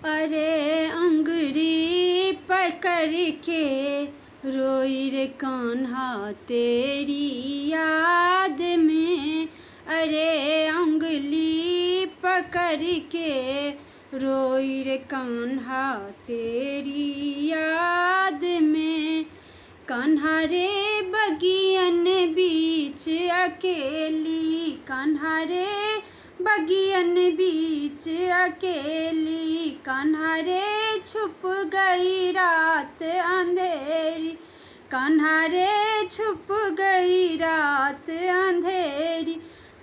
अरे अंगुरी पकड़ के रोई रे कान्हा तेरी याद में। अरे अंगुली पकड़ के रोई रे कान्हा तेरी याद में। कान्हा रे बगियन बीच अकेली, कान्हा रे बगियन बीच अकेली। कान्हा रे छुप गई रात अंधेरी, कान्हा रे छुप गई रात अंधेरी।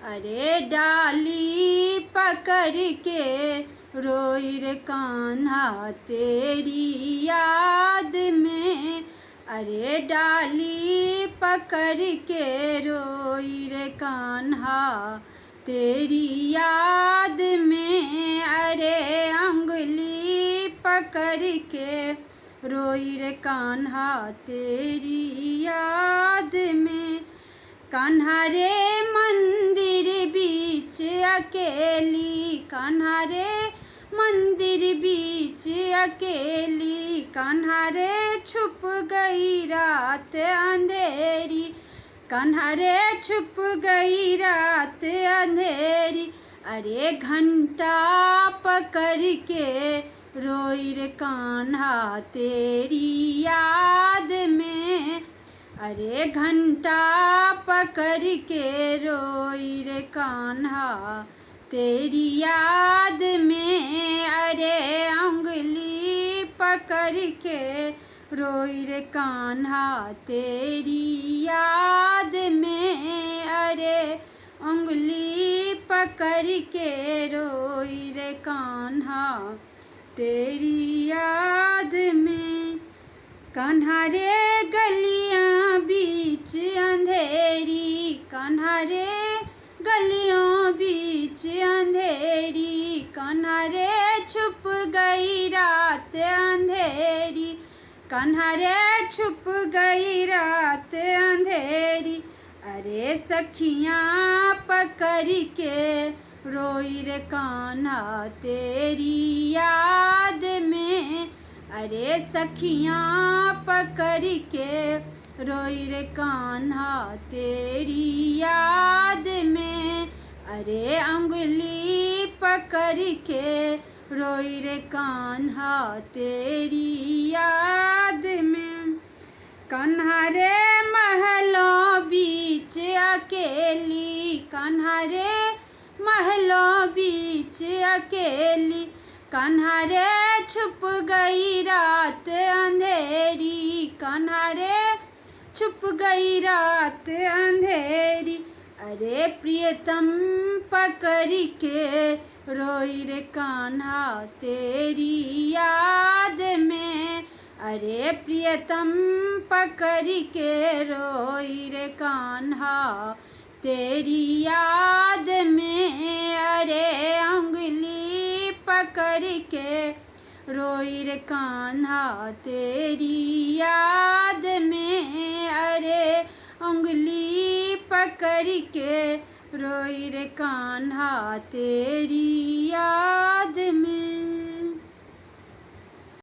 अरे डाली पकड़ के रोई रे कान्हा तेरी याद में। अरे डाली पकड़ के रोई रे कान्हा तेरी याद में। अरे अंगुली पकड़ के रोई रे कान्हा तेरी याद में। कान्हा रे मंदिर बीच अकेली, कान्हा रे मंदिर बीच अकेली। कान्हा रे छुप गई रात अंधेरी, कान्हा रे छुप गई रात अंधेरी। अरे घंटा पकड़ के रोई रे कान्हा तेरी याद में। अरे घंटा पकड़ के रोई रे कान्हा तेरी याद में। अरे अंगुली पकड़ के रोई रे कान्हा तेरी याद में। अरे अंगुली पकड़ के रोई रे कान्हा तेरी याद में। कान्हा रे गलियां बीच अंधेरी, कान्हा रे गलियों बीच अंधेरी। कान्हा रे छुप गई रात अंधेरी, कान्हा रे छुप गई रात अंधेरी। अरे सखियाँ पकड़ के रोई रे कान्हा तेरी याद में। अरे सखियाँ पकड़ के रोई रे कान्हा तेरी याद में। अरे अंगुली पकड़ के रोई रे कान्हा तेरी याद में। कान्हा रे महलों बीच अकेली, कान्हा रे महलों बीच अकेली। कान्हा रे छुप गई रात अंधेरी, कान्हा रे छुप गई रात अंधेरी। अरे प्रियतम पकड़ के रोई रे कान्हा तेरी याद में। अरे प्रियतम पकड़ के रोई रे कान्हा तेरी याद में। अरे अंगुली पकड़ के रोई रे कान्हा तेरी याद में। अरे अंगुली पकड़ के रोई रे कान्हा तेरी याद में।